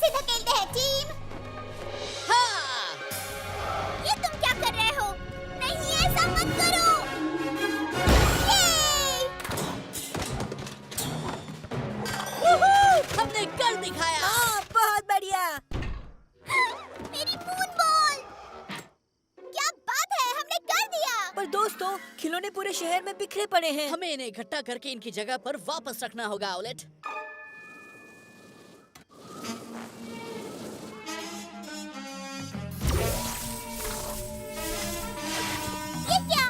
इसे धकेलते हैं टीम। हाँ। ये तुम क्या कर रहे हो? नहीं, ऐसा मत करो। हमने कर दिखाया। हाँ, बहुत बढ़िया। मेरी मून बॉल! क्या बात है, हमने कर दिया। पर दोस्तों, खिलौने पूरे शहर में बिखरे पड़े हैं। हमें इन्हें इकट्ठा करके इनकी जगह पर वापस रखना होगा औलेट। ये क्या?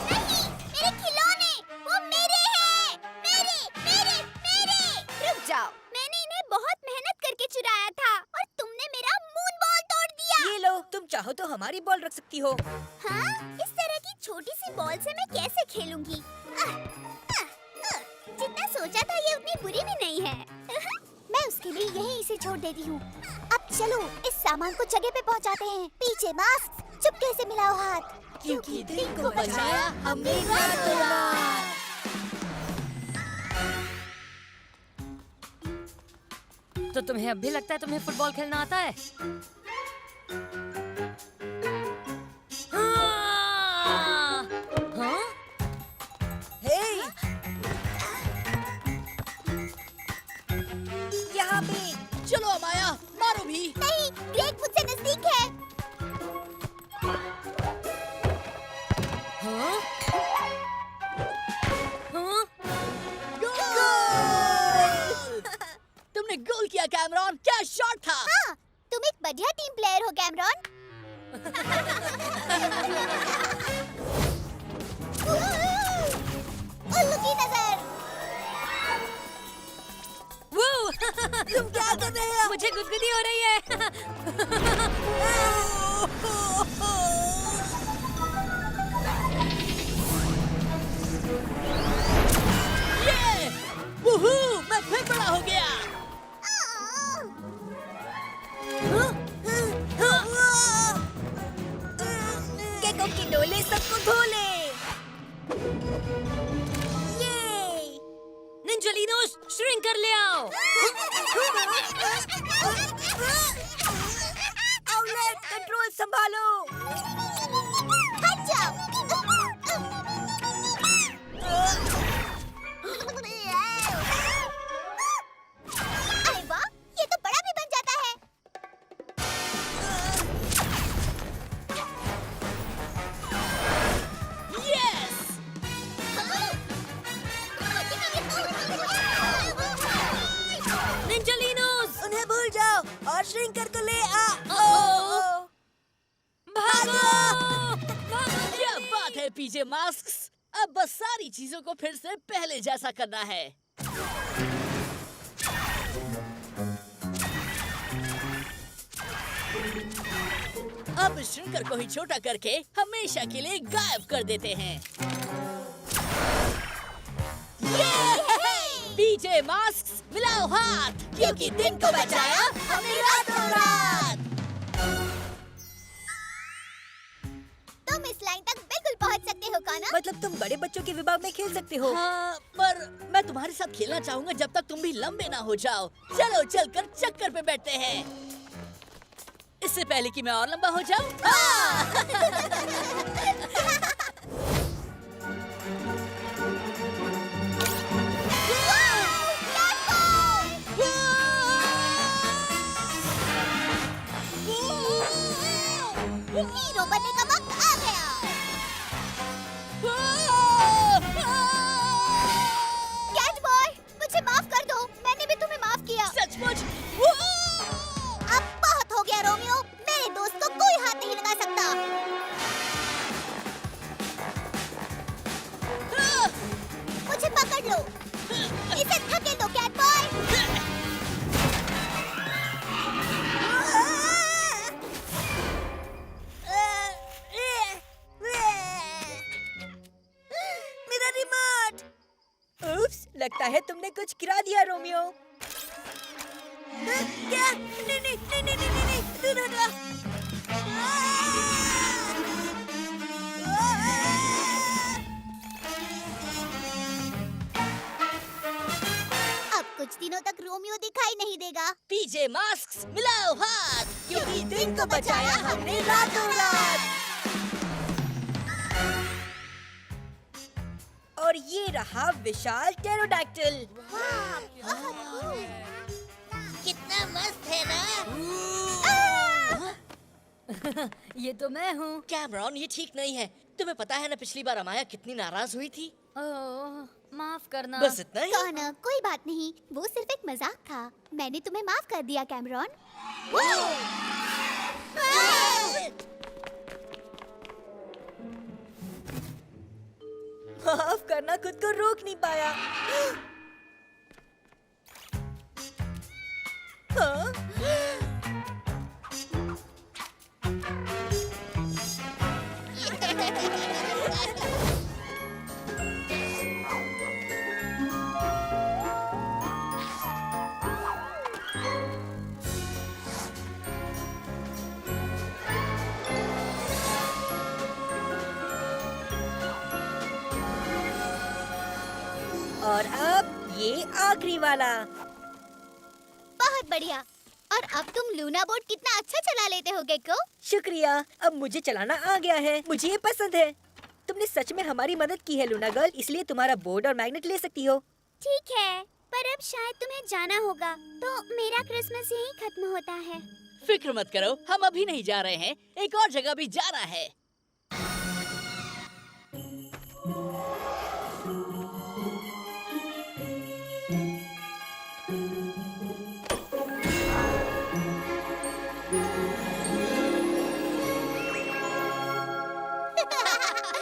नहीं, मेरे खिलौने! वो मेरे हैं! मेरे, मेरे, मेरे! रुक जाओ, मैंने इन्हें बहुत मेहनत करके चुराया था और तुमने मेरा मून बॉल तोड़ दिया। ये लो, तुम चाहो तो हमारी बॉल रख सकती हो। हाँ? इस तरह की छोटी सी बॉल से मैं कैसे खेलूंगी? जितना सोचा था ये उतनी बुरी भी नहीं है। मैं उसके लिए यहीं इसे छोड़ देती हूँ। अब चलो इस सामान को जगह पे पहुँचाते हैं। पीछे मास्क, चुपके से मिलाओ हाथ। क्योंकि दिन को बचाया हमने रातों रात। तो तुम्हें अब भी लगता है तुम्हें फुटबॉल खेलना आता है? हाँ! हाँ? हे! यहाँ पे। चलो अमाया, मारो भी। नहीं, ग्रेग मुझसे नजदीक है। हाँ? हाँ? गोल! तुमने गोल किया कैमरॉन, क्या शॉट था। हाँ, तुम एक बढ़िया टीम प्लेयर हो कैमरॉन। उल्लू की नजर। वो! तुम क्या कर रहे हो? मुझे गुदगुदी हो रही है। ये! वूहू! मैं फिर बड़ा हो गया। केकों की डोले सबको धो ले। निंजलिनोस, श्रिंक कर ले आओ। औलेट, कंट्रोल संभालो। हट जाओ। अरे वाह, ये तो बड़ा भी बन जाता है। यस! निंजलिनोस, उन्हें भूल जाओ और श्रिंकर को ले आ। भागो! क्या बात है पीजे मास्क्स। अब बस सारी चीजों को फिर से पहले जैसा करना है। अब श्रिंकर को ही छोटा करके हमेशा के लिए गायब कर देते हैं। पीजे मास्क्स, मिलाओ हाथ, क्योंकि दिन को बचाया हमने रातों रात। तुम इस लाइन तक बिल्कुल पहुंच सकते हो काना। मतलब तुम बड़े बच्चों के विभाग में खेल सकते हो। हाँ, पर मैं तुम्हारे साथ खेलना चाहूंगा जब तक तुम भी लंबे ना हो जाओ। चलो चलकर चक्कर पे बैठते हैं, इससे पहले कि मैं और लंबा हो जाऊं। हीरो बनने का वक्त आ गया। कैच बॉय, मुझे माफ कर दो, मैंने भी तुम्हें माफ किया। सचमुच? अब बहुत हो गया रोमियो, मेरे दोस्त को कोई हाथ नहीं लगा सकता। मुझे पकड़ लो, इसे धकेल दो कैट बॉय। मेरा रिमोट। उप्स, लगता है तुमने कुछ गिरा दिया रोमियो। क्या? नहीं नहीं नहीं नहीं नहीं नहीं, दूर हटो। अब कुछ दिनों तक रोमियो दिखाई नहीं देगा। पीजे मास्क मिलाओ हाथ, क्योंकि दिन को बचाया हमने रातों रात। और ये रहा विशाल टेरोडैक्टिल। कितना मस्त है ना? ये तो मैं हूँ। कैमरॉन, ये ठीक नहीं है। तुम्हें पता है ना पिछली बार अमाया कितनी नाराज हुई थी? ओह, माफ करना। बस इतना ही। कॉनर, कोई बात नहीं, वो सिर्फ एक मजाक था। मैंने तुम्हें माफ कर दिया कैमरॉन। माफ करना खुद को रोक नहीं पाया। हाँ? और अब ये आखिरी वाला। बहुत बढ़िया। और अब तुम लूना बोट कितना अच्छा चला लेते हो गेको। शुक्रिया, अब मुझे चलाना आ गया है। मुझे ये पसंद है। तुमने सच में हमारी मदद की है लूना गर्ल, इसलिए तुम्हारा बोर्ड और मैग्नेट ले सकती हो। ठीक है, पर अब शायद तुम्हें जाना होगा, तो मेरा क्रिसमस यहीं खत्म होता है। फिक्र मत करो, हम अभी नहीं जा रहे हैं, एक और जगह भी जाना है।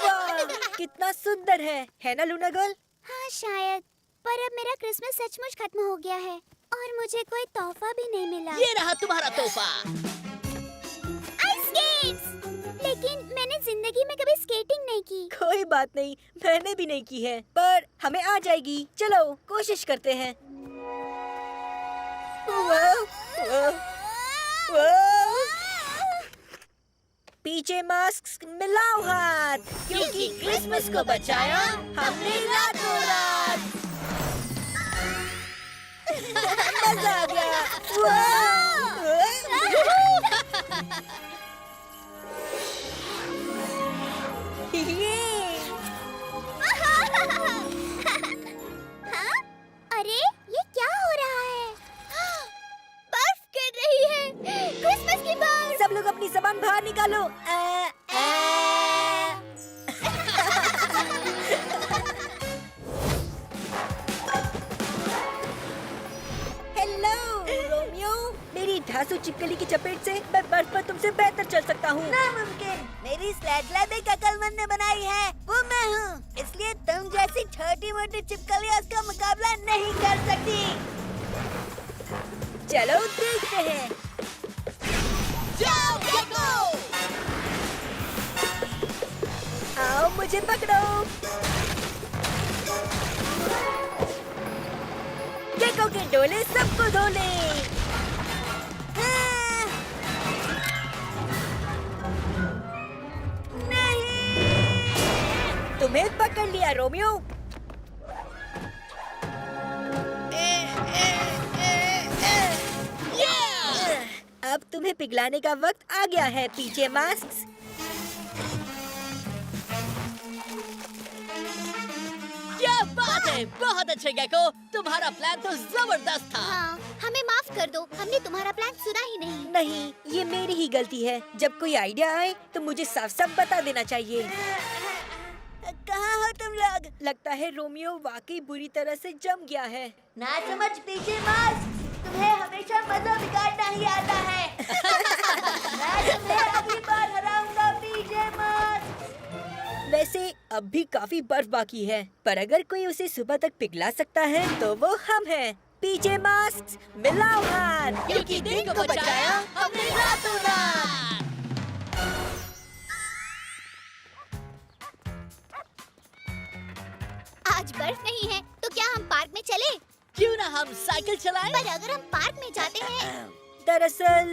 वाह, कितना सुंदर है ना लूना गर्ल? हाँ शायद, पर अब मेरा क्रिसमस सचमुच खत्म हो गया है और मुझे कोई तोहफा भी नहीं मिला। ये रहा तुम्हारा तोहफा। Ice skates! लेकिन मैंने जिंदगी में कभी स्केटिंग नहीं की। कोई बात नहीं, मैंने भी नहीं की है, पर हमें आ जाएगी। चलो कोशिश करते हैं। वाह, वाह, वाह। पीछे मास्क मिलाओ हाथ, क्योंकि क्रिसमस को बचाया हमने रातों रात। मजा आ गया। ये हाँ? अरे ये क्या हो रहा है? बर्फ गिर रही है। क्रिसमस की बर्फ। सब लोग अपनी जबान बाहर निकालो। हेलो रोमियो, मेरी ढासू चिपकली की चपेट से मैं बर्फ पर तुमसे बेहतर चल सकता हूँ। नामुमकिन। मेरी स्लेड लैब एक अकलमंद ने बनाई है, वो मैं हूँ। इसलिए तुम जैसी छोटी मोटी चिपकलियाँ उसका मुकाबला नहीं कर सकती। चलो देखते हैं। जाओ गेको! आओ मुझे पकड़ो। गेको के डोले सबको धो ले। हाँ। तुम्हें पकड़ लिया रोमियो। अब तुम्हें पिघलाने का वक्त आ गया है पीछे मास्क। क्या बात है, बहुत अच्छे गेको, तुम्हारा प्लान तो जबरदस्त था। हाँ, हमें माफ कर दो, हमने तुम्हारा प्लान सुना ही नहीं। नहीं, ये मेरी ही गलती है। जब कोई आइडिया आए तो मुझे साफ साफ बता देना चाहिए। कहाँ हो तुम लोग? लगता है रोमियो वाकई बुरी तरह से जम गया है। ना समझ पीछे मास्क, तुम्हें हमेशा मजा बिगाड़ना ही आता है। मैं तुम्हें अगली बार हराऊंगा पीछे मास्क। वैसे अब भी काफी बर्फ बाकी है, पर अगर कोई उसे सुबह तक पिघला सकता है तो वो हम हैं। पीछे मास्क मिलाओ हाथ, क्योंकि दिन को बचाया हमने रातों रात। आज बर्फ नहीं है, तो क्या हम पार्क में चले? क्यों ना हम साइकिल चलाएं? पर अगर हम पार्क में जाते हैं, दरअसल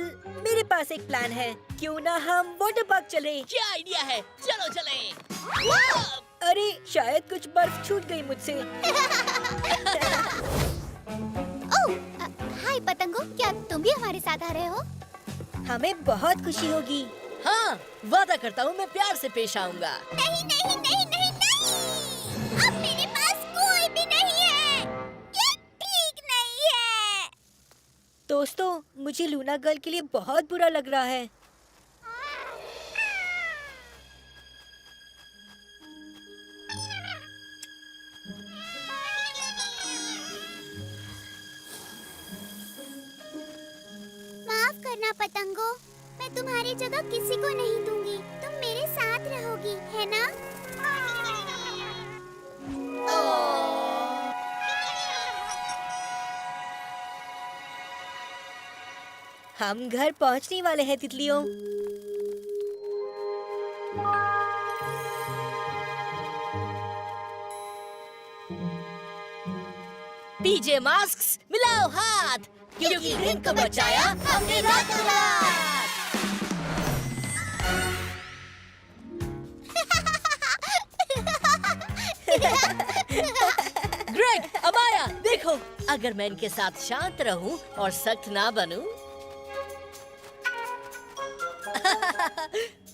मेरे पास एक प्लान है। क्यों ना हम वाटर पार्क चलें? क्या आइडिया है, चलो चलें। अरे शायद कुछ बर्फ छूट गई मुझसे। साथ आ रहे हो? हमें बहुत खुशी होगी। हाँ, वादा करता हूँ मैं प्यार से पेश आऊंगा। नहीं नहीं नहीं नहीं नहीं, अब मेरे पास कोई भी नहीं है। ये ठीक नहीं है। दोस्तों, मुझे लूना गर्ल के लिए बहुत बुरा लग रहा है। माफ करना पतंगो, मैं तुम्हारी जगह किसी को नहीं दूंगी। तुम मेरे साथ रहोगी, है ना? हम घर पहुंचने वाले हैं तितलियों। पीजे मास्क्स मिलाओ हाथ, क्योंकि दिन को बचाया हमने रातों रात। ग्रेग, अमाया, देखो, अगर मैं इनके साथ शांत रहूं और सख्त ना बनूं,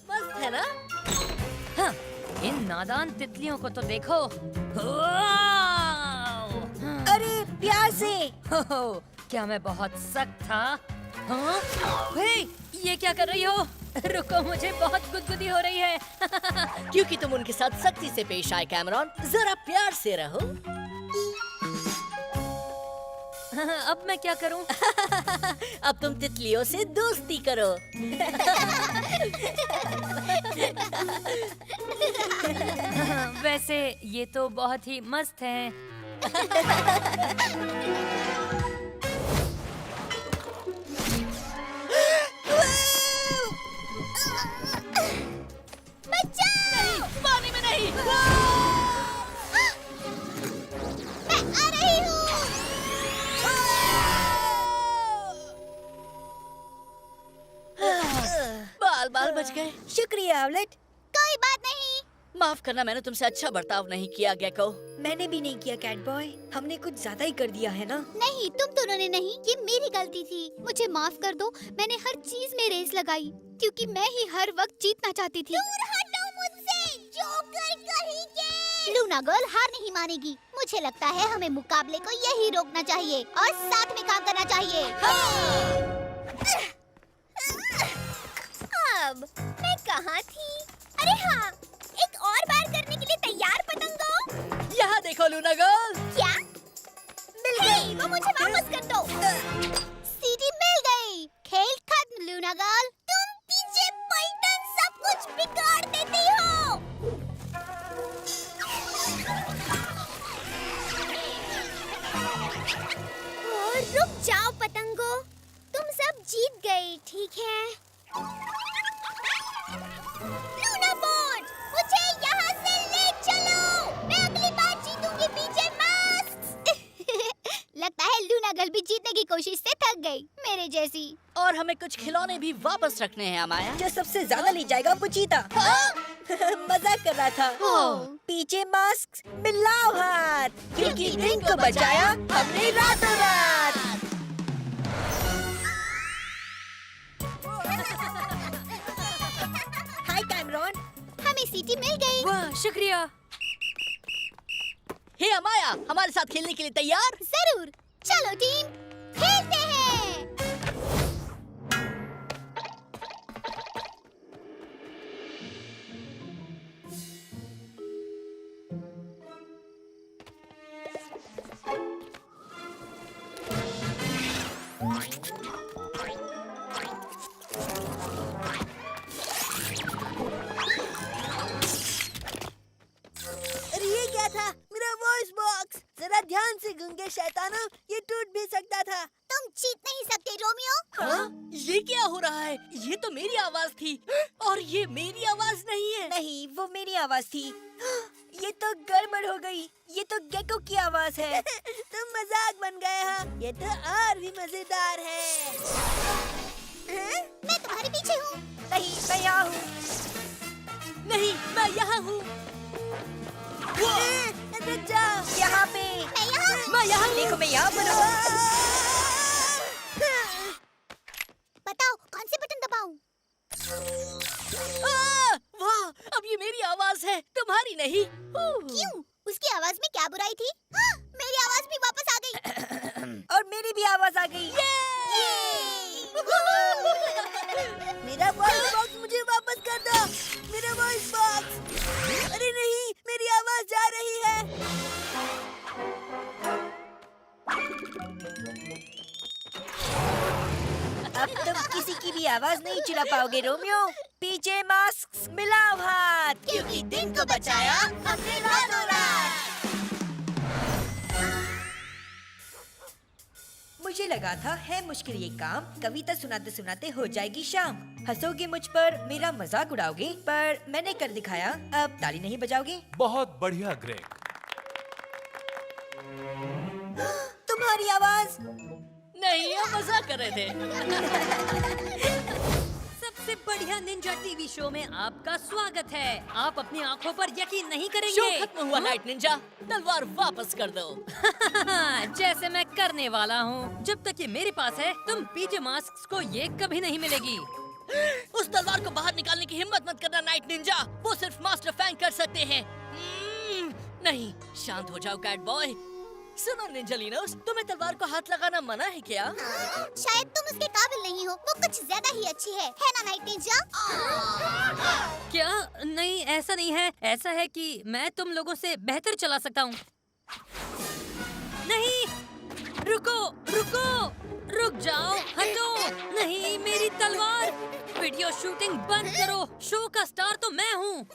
मस्त है ना? हाँ, इन नादान तितलियों को तो देखो। अरे प्यार से। हो, क्या मैं बहुत सख्त था? हाँ? हे, ये क्या कर रही हो? रुको, मुझे बहुत गुदगुदी हो रही है। क्योंकि तुम उनके साथ सख्ती से पेश आए कैमरॉन, जरा प्यार से रहो। अब मैं क्या करूं? अब तुम तितलियों से दोस्ती करो। वैसे ये तो बहुत ही मस्त है। बचाओ! पानी में नहीं। मैं आ रही हूँ। बाल बाल बच गए। शुक्रिया आउलेट। कोई बात नहीं। माफ करना, मैंने तुमसे अच्छा बर्ताव नहीं किया गेको। मैंने भी नहीं किया कैट बॉय। हमने कुछ ज्यादा ही कर दिया है ना। नहीं, तुम दोनों ने नहीं, ये मेरी गलती थी। मुझे माफ कर दो। मैंने हर चीज में रेस लगाई क्योंकि मैं ही हर वक्त जीतना चाहती थी। दूर हटो मुझसे, जोकर कहीं के। लूना गर्ल हार नहीं मानेगी। मुझे लगता है हमें मुकाबले को यही रोकना चाहिए और साथ में काम करना चाहिए। अब मैं कहाँ थी? अरे हाँ, एक और बार करने के लिए तैयार पतंगो? यहाँ देखो लूना गर्ल। क्या? मिल गई। वो मुझे वापस कर दो। सीटी मिल गई। खेल खत्म लूना गर्ल। तुम पीछे पलटन सब कुछ बिगाड़ देती हो। और रुक जाओ पतंगो, तुम सब जीत गई, ठीक है? लूना बोट, मुझे यहाँ से ले चलो। मैं अगली बार जीतूंगी पीछे मास्क। लगता है लूना गर्ल भी जीतने की कोशिश से थक गई, मेरे जैसी। और हमें कुछ खिलौने भी वापस रखने हैं अमाया। जो सबसे ज्यादा ले जाएगा वो जीता। मजाक कर रहा था। पीछे मास्क मिलाओ हाथ, क्योंकि दिन को बचाया हमने रातों रात। हाय कैमरॉन। हमें सीटी मिल गई। वाह, शुक्रिया। हे अमाया, हमारे साथ खेलने के लिए तैयार? जरूर, चलो टीम, खेलते हैं। अरे ये क्या था? मेरा वॉइस बॉक्स। जरा ध्यान से गूंगे शैतानों, ये टूट भी सकता था। तुम जीत नहीं सकते रोमियो। हाँ? ये क्या हो रहा है? ये तो मेरी आवाज थी और ये मेरी आवाज नहीं है। नहीं, वो मेरी आवाज थी। ये तो गड़बड़ हो गई। ये तो गेको की आवाज है। तुम मजाक बन गए हो। ये तो और भी मजेदार है। मैं तुम्हारे पीछे हूँ। नहीं, मैं यहाँ हूँ। नहीं, मैं यहाँ हूँ। रुक जाओ। यहाँ पे। मैं यहाँ हूँ। मैं यहाँ देखो, मैं यहाँ पर हूँ। आवाज है, तुम्हारी नहीं। क्यों? उसकी आवाज में क्या बुराई थी? हाँ, मेरी आवाज भी वापस आ गई। और मेरी भी आवाज आ गई। मेरा वॉइस बॉक्स मुझे वापस कर दो। मेरा वॉइस बॉक्स। अरे नहीं, मेरी आवाज जा रही है। अब तुम किसी की भी आवाज नहीं चुरा पाओगे रोमियो। पीछे मास्क मिलाओ हाथ, क्योंकि दिन को बचाया हमने रातों रात। मुझे लगा था है मुश्किल ये काम, कविता सुनाते सुनाते हो जाएगी शाम। हंसोगे मुझ पर, मेरा मजाक उड़ाओगे, पर मैंने कर दिखाया। अब ताली नहीं बजाओगे। बहुत बढ़िया ग्रेग। तुम्हारी आवाज। नहीं, हम मजाक कर रहे थे। सबसे बढ़िया निंजा टीवी शो में आपका स्वागत है। आप अपनी आंखों पर यकीन नहीं शो करेंगे। खत्म हुआ नाइट निंजा, तलवार वापस कर दो। जैसे मैं करने वाला हूँ। जब तक ये मेरे पास है, तुम पीजे मास्क को ये कभी नहीं मिलेगी। उस तलवार को बाहर निकालने की हिम्मत मत करना नाइट निंजा, वो सिर्फ मास्टर फैंग कर सकते हैं। नहीं, शांत हो जाओ कैट बॉय। सुनो निंजालिनोस, तुम्हें तलवार को हाथ लगाना मना है क्या? शायद तुम उसके काबिल नहीं हो, वो कुछ ज्यादा ही अच्छी है ना नाइट निंजा? क्या? नहीं, ऐसा नहीं है। ऐसा है कि मैं तुम लोगों से बेहतर चला सकता हूँ। नहीं, रुको, रुको, रुक जाओ, हटो। नहीं, मेरी तलवार। वीडियो शूटिंग बंद करो। शो का स्टार तो मैं हूँ।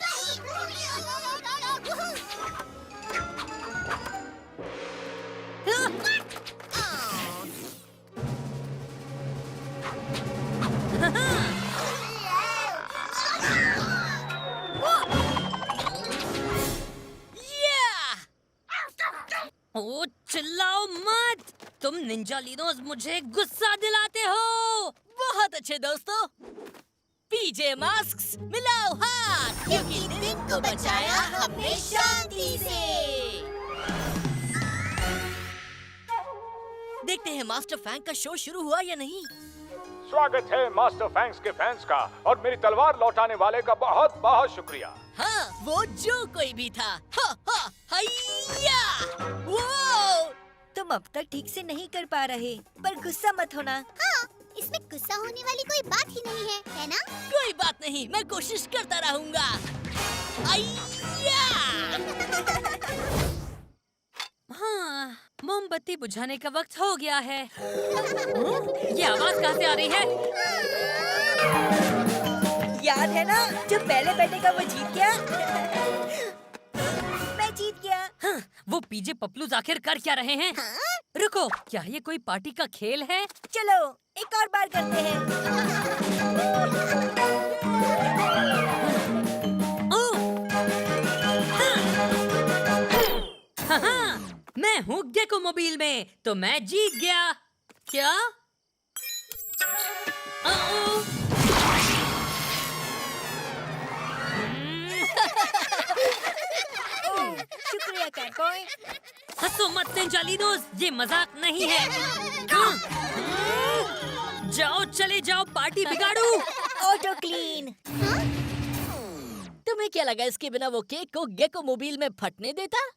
ओ, चिल्लाओ मत। तुम निंजालिनोस मुझे गुस्सा दिलाते हो। बहुत अच्छे दोस्तों, पीजे मास्क मिलाओ हाथ, क्योंकि दिन को बचाया हमने शांति से। देखते हैं मास्टर फैंग का शो शुरू हुआ या नहीं। स्वागत है मास्टर फैंग्स के फैंस का, और मेरी तलवार लौटाने वाले का बहुत बहुत शुक्रिया। हाँ, वो जो कोई भी था। हा, हा, हैया! वो! तुम अब तक ठीक से नहीं कर पा रहे, पर गुस्सा मत होना। हाँ, इसमें गुस्सा होने वाली कोई बात ही नहीं है ना? कोई बात नहीं, मैं कोशिश करता रहूंगा। हाँ, मोमबत्ती बुझाने का वक्त हो गया है। ये आवाज कहाँ से आ रही है? याद है ना, जो पहले बैठेगा वो जीत गया। मैं जीत गया। हाँ, वो पीजे पपलूज आखिर कर क्या रहे हैं? रुको, क्या ये कोई पार्टी का खेल है? चलो एक और बार करते हैं। ओह! हाँ, मैं हूँ गेको मोबाइल में, तो मैं जीत गया। क्या? शुक्रिया कैट बॉय। हंसो मत निंजालिनोस, ये मजाक नहीं है। हाँ। जाओ, चले जाओ, पार्टी बिगाड़ू। Auto clean. तुम्हें क्या लगा इसके बिना वो केक को गेको मोबाइल में फटने देता?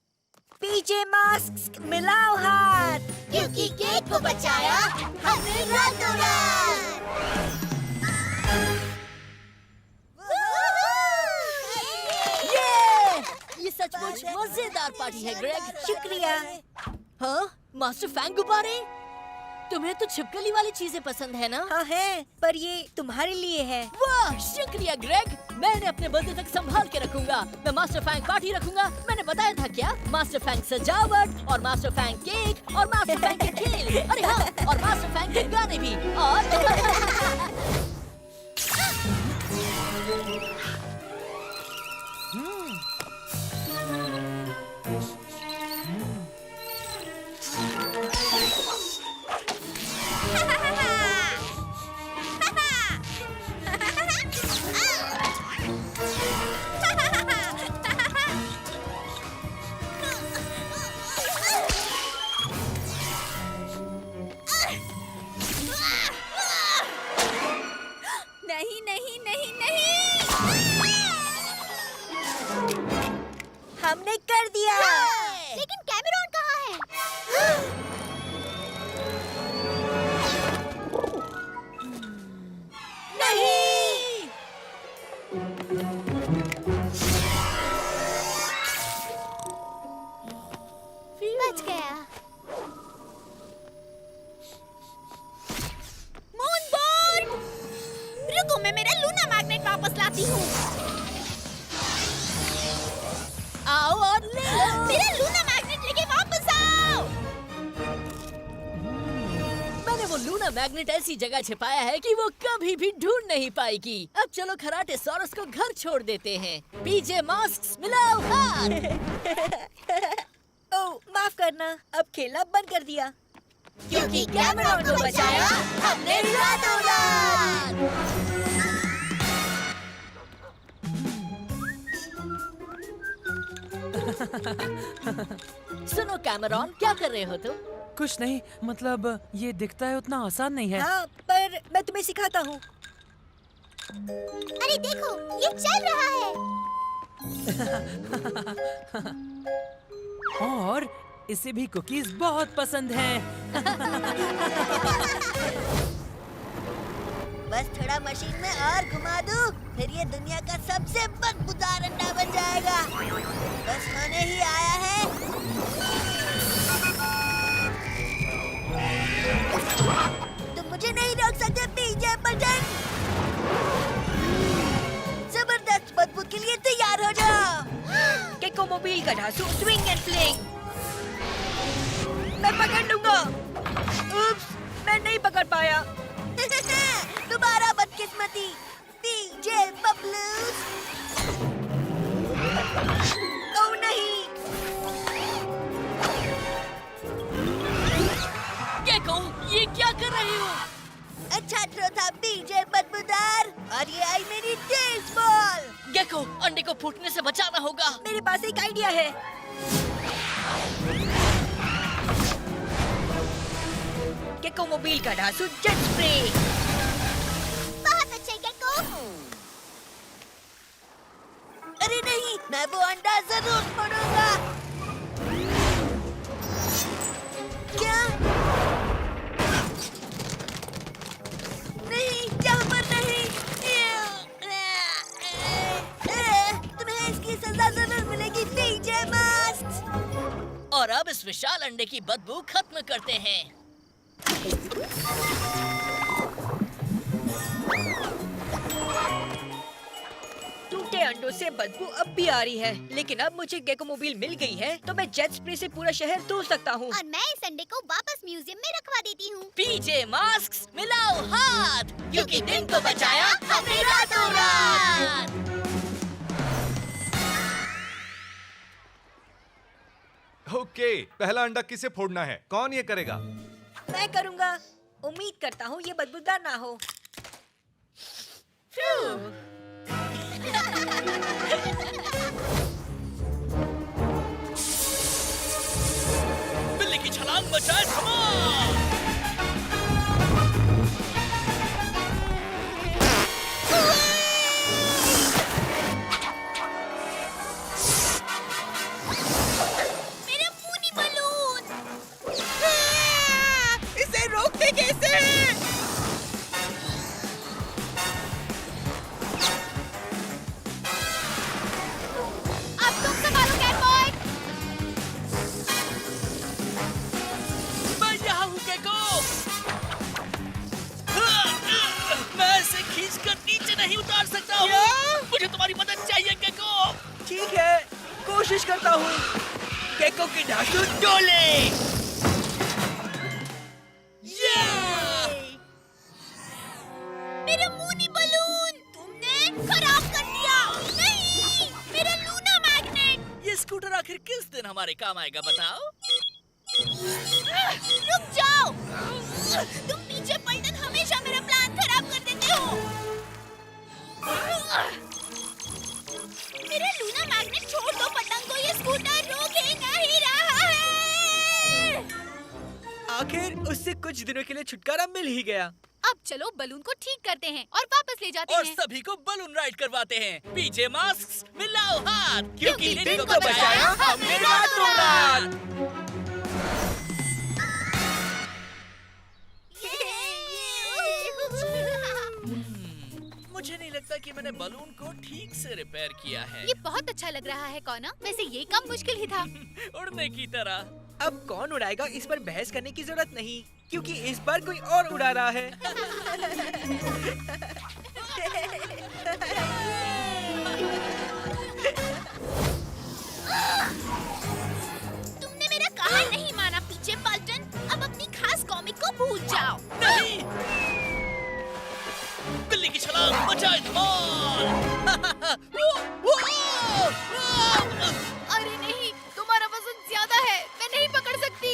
पीछे मास्क मिलाओ हाथ, क्योंकि केक को बचाया हमने रातों रात। ये सचमुच मजेदार पार्टी है ग्रेग। शुक्रिया। हाँ, मास्टर फैंग गुब्बारे, तुम्हें तो छिपकली वाली चीजें पसंद है ना? हाँ है, पर ये तुम्हारे लिए है। वाह, शुक्रिया ग्रेग। मैंने अपने बर्थडे तक संभाल के रखूंगा। मैं मास्टर फैंग पार्टी रखूंगा। मैंने बताया था क्या? मास्टर फैंग सजावट, और मास्टर फैंग केक, और मास्टर फैंग के खेल। अरे हाँ, और मास्टर फैंग के गाने भी। और हमने कर दिया। लेकिन कैमरॉन कहाँ है? नहीं। बच गया। मूनबोर्ड! रुको, मैं मेरा लूना मैग्नेट वापस लाती हूँ। आओ और ले लो। मेरा लूना मैग्नेट लेके वापस आओ। मैंने वो लूना मैग्नेट ऐसी जगह छिपाया है कि वो कभी भी ढूंढ नहीं पाएगी। अब चलो खराटे सॉरस को घर छोड़ देते हैं। पीजे मास्क मिलाओ हाथ। ओह, माफ करना, अब खेलना बंद कर दिया। क्योंकि कैमरॉन को बचाया हमने रातों रात। सुनो कैमरॉन, क्या कर रहे हो तुम? कुछ नहीं, मतलब ये दिखता है उतना आसान नहीं है। हाँ, पर मैं तुम्हें सिखाता हूँ। अरे देखो, ये चल रहा है। और इसे भी कुकीज बहुत पसंद हैं। बस थोड़ा मशीन में और घुमा दूं, फिर ये दुनिया का सबसे बदबूदार अंडा बन जाएगा। बस होने ही आया है। तुम मुझे नहीं रोक सकते पीजे बटन। जबरदस्त बदबू के लिए तैयार हो जाओ। केको मोबाइल का ढांसू स्विंग एंड फ्लिंग। मैं पकड़ लूंगा। उप्स, मैं नहीं पकड़ पाया। दोबारा बदकिस्मती। पीजे बबलूज। ओह नहीं। गेको, ये क्या कर रही हो? अच्छा थ्रो था पीजे बदबूदार, और ये आई मेरी टेल्स बॉल। गेको, अंडे को फूटने से बचाना होगा। मेरे पास एक आइडिया है। केको मोबाइल का ढांसू जेट स्प्रे। बहुत अच्छे गेको। अरे नहीं, मैं वो अंडा जरूर फोड़ूंगा। क्या? नहीं, यहाँ पर नहीं। तुम्हें इसकी सजा जरूर मिलेगी पीजे मास्क। और अब इस विशाल अंडे की बदबू खत्म करते हैं। टूटे अंडों से बदबू अब भी आ रही है, लेकिन अब मुझे गेको मोबाइल मिल गई है, तो मैं जेट स्प्रे से पूरा शहर धो सकता हूँ। और मैं इस अंडे को वापस म्यूजियम में रखवा देती हूँ। पीजे मास्क मिलाओ हाथ, क्योंकि दिन को बचाया हमने रातों रात। ओके, पहला अंडा किसे फोड़ना है? कौन ये करेगा? मैं करूँगा। उम्मीद करता हूँ ये बदबूदार ना हो। बिल्ली की छलांग बचाए धमाल। मेरा मूनी बलून। इसे रोकते कैसे? अब तुम संभालो कैटबॉय। मैं यहाँ हूँ गेको। मैं इसे खींचकर नीचे नहीं उतार सकता हूँ। मुझे तुम्हारी मदद चाहिए गेको। ठीक है, कोशिश करता हूँ। गेको की ढांसू डोले। मेरा मूनी बलून तुमने खराब कर दिया। नहीं, मेरा लूना मैग्नेट। ये स्कूटर आखिर किस दिन हमारे काम आएगा बताओ? रुक जाओ। तुम पीछे पलटन हमेशा मेरा प्लान खराब कर देते हो। मेरा लूना मैग्नेट छोड़ दो पतंग को, ये स्कूटर रोक ही नहीं रहा है। आखिर उससे कुछ दिनों के लिए छुटकारा मिल ही गया। अब चलो बलून को ठीक करते हैं और वापस ले जाते और हैं। सभी को बलून राइड करवाते हैं। पीजे मास्क मिलाओ हाथ, क्योंकि दिन को बचाया हमने रातों रात। मुझे नहीं लगता कि मैंने बलून को ठीक से रिपेयर किया है। ये बहुत अच्छा लग रहा है कौना। वैसे ये काम मुश्किल ही था। उड़ने की तरह। अब कौन उड़ाएगा इस पर बहस करने की जरूरत नहीं, क्योंकि इस बार कोई और उड़ा रहा है। तुमने मेरा कहा नहीं माना पीछे पलटन। अब अपनी खास कॉमिक को भूल जाओ। नहीं, बिल्ली की छलांग बचाए धमाल। अरे नहीं, तुम्हारा वजन ज्यादा है, मैं नहीं पकड़ सकती।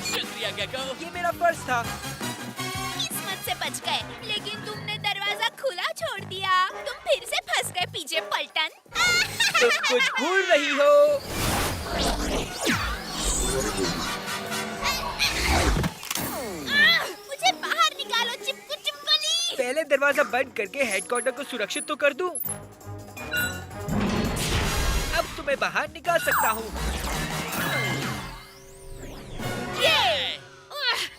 शुक्रिया गेको। ये मेरा फर्ज था। किस्मत से बच गए, लेकिन तुमने दरवाजा खुला छोड़ दिया। तुम फिर से फंस गए पीछे पलटन। तुम कुछ भूल रही हो। मुझे बाहर निकालो चिपकू चिपकली। पहले दरवाजा बंद करके हेडक्वार्टर को सुरक्षित तो कर दूं। अब तुम्हें बाहर निकाल सकता हूँ।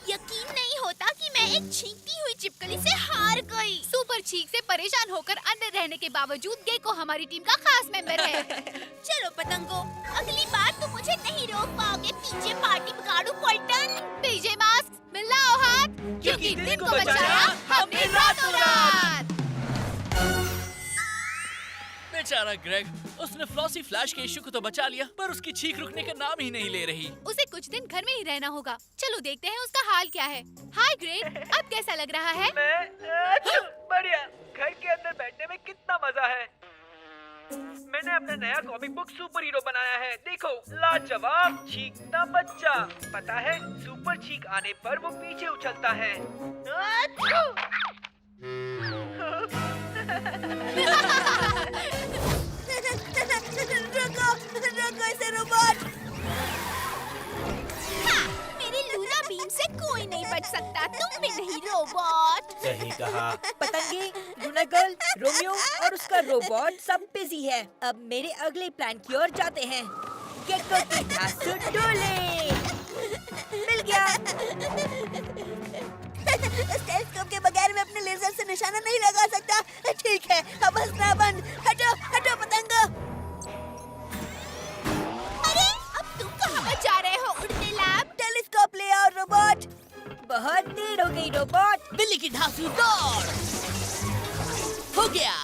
यकीन नहीं होता कि मैं एक छींकती हुई चिपकली से हार गई। सुपर चीक से परेशान होकर अंदर रहने के बावजूद गेको हमारी टीम का खास मेंबर है। चलो पतंगो, अगली बार तुम मुझे नहीं रोक पाओगे पीछे पार्टी बिगाड़ू पलटन। पीजे मास्क मिलाओ हाथ, क्योंकि दिन को बचाया हमने रातों रात। बेचारा ग्रेग, उसने फ्लॉसी फ्लैश के इशू को तो बचा लिया, पर उसकी छींक रुकने का नाम ही नहीं ले रही। उसे कुछ दिन घर में ही रहना होगा। चलो देखते हैं उसका हाल क्या है। हाय ग्रेग, अब कैसा लग रहा है? बढ़िया। घर के अंदर बैठने में कितना मजा है। मैंने अपना नया कॉमिक बुक सुपर हीरो बनाया है। देखो, लाजवाब चीखता बच्चा। पता है, सुपर चीख आने पर वो पीछे उछलता है। रुको इसे रोबोट। मेरी लूना बीम से कोई नहीं बच सकता, तुम भी नहीं रोबोट। सही कहा। पतंगे, लूना गर्ल, रोमियो और उसका रोबोट सब बिजी है। अब मेरे अगले प्लान की ओर जाते हैं। गेको की धांसू डोले। मिल गया। टेलीस्कोप के बगैर मैं अपने लेजर से निशाना नहीं लगा सकता। ठीक है, अब हंसना बंद। हटो हटो पतंगो। अरे अब तुम कहाँ पर जा रहे हो उड़ते लैब? टेलीस्कोप ले आओ रोबोट। बहुत देर हो गई रोबोट। बिल्ली की धांसू दौड़। हो गया।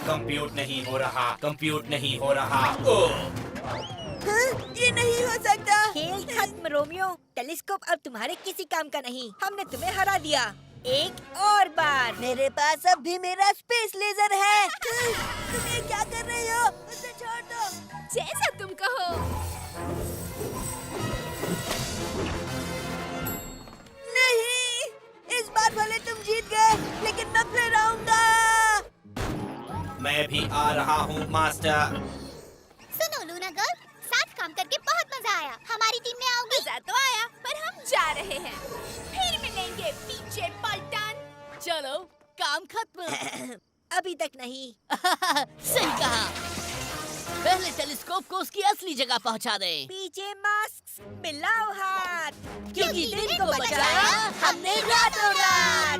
कंप्यूट नहीं हो रहा, कंप्यूट नहीं हो रहा। हाँ? ये नहीं हो सकता। खेल खत्म रोमियो। टेलीस्कोप अब तुम्हारे किसी काम का नहीं। हमने तुम्हें हरा दिया। एक और बार। मेरे पास अब भी मेरा स्पेस लेजर है। तुम ये क्या कर रही हो? उसे छोड़ दो। जैसा तुम कहो। नहीं, इस बार भले तुम जीत गए, लेकिन मैं फिर आऊंगा। मैं भी आ रहा हूँ मास्टर। सुनो लूना गर्ल, साथ काम करके बहुत मजा आया। हमारी टीम में आओगे? मजा तो आया, पर हम जा रहे हैं। फिर मिलेंगे पीछे पलटन। चलो, काम खत्म। अभी तक नहीं। सही कहा। पहले टेलीस्कोप को उसकी असली जगह पहुंचा दे। पीछे मास्क मिलाओ हाथ, क्योंकि दिन को बचाया हमने रातों रात।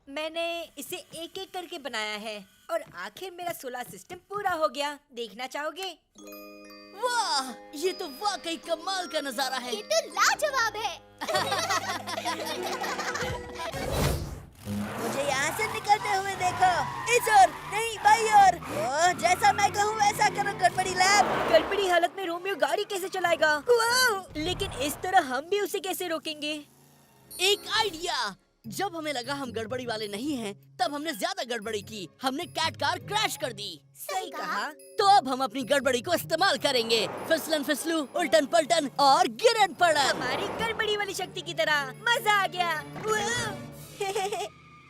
मैंने इसे एक एक करके बनाया है और आखिर मेरा सोलर सिस्टम पूरा हो गया। देखना चाहोगे? वाह, ये तो वाकई कमाल का नजारा है। ये तो लाजवाब है। मुझे यहाँ से निकलते हुए देखो। इस ओर नहीं, बाई ओर। ओह, जैसा मैं कहूँ वैसा करो गड़बड़ी लैब। गड़बड़ी हालत में रोमियो गाड़ी कैसे चलाएगा? लेकिन इस तरह हम भी उसे कैसे रोकेंगे? एक आइडिया। जब हमें लगा हम गड़बड़ी वाले नहीं हैं, तब हमने ज्यादा गड़बड़ी की। हमने कैट कार क्रैश कर दी। सही कहा। तो अब हम अपनी गड़बड़ी को इस्तेमाल करेंगे। फिसलन फिसलू, उल्टन पलटन और गिरन पड़न। हमारी गड़बड़ी वाली शक्ति की तरह। मजा आ गया।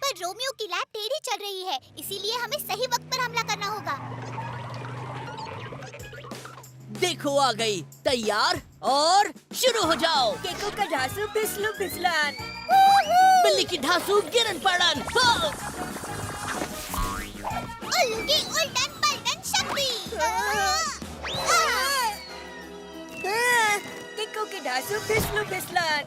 पर रोमियो की लैब टेढ़ी चल रही है, इसीलिए हमें सही वक्त पर हमला करना होगा। देखो आ गई, तैयार और शुरू हो जाओ। केको का ढांसू फिसलू फिसलान। बिल्ली की ढांसू गिरन पड़न। उल्टी उल्टन पलटन शक्ति। केको के ढांसू फिसलू फिसलान।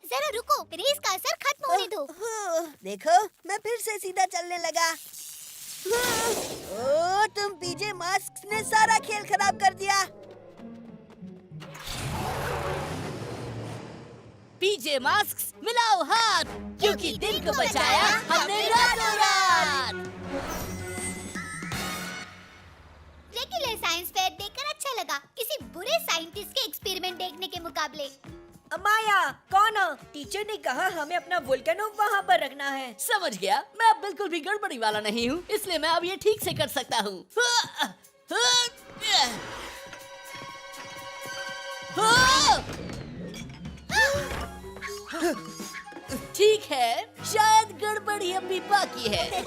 जरा रुको, रेस का असर खत्म होने दो। देखो, मैं फिर से सीधा चलने लगा। ओ, तुम पीजे मास्क ने सारा खेल खराब कर दिया। पीजे मास्क मिलाओ हाथ, क्योंकि दिल को बचाया हमने रातों रात। रेगुलर साइंस फेयर देखकर अच्छा लगा, किसी बुरे साइंटिस्ट के एक्सपेरिमेंट देखने के मुकाबले। अमाया, कौन हो? टीचर ने कहा हमें अपना वोल्केनो वहाँ पर रखना है। समझ गया, मैं अब बिल्कुल भी गड़बड़ी वाला नहीं हूँ, इसलिए मैं अब ये ठीक से कर सकता हूँ। ठीक है, शायद गड़बड़ी अभी बाकी है।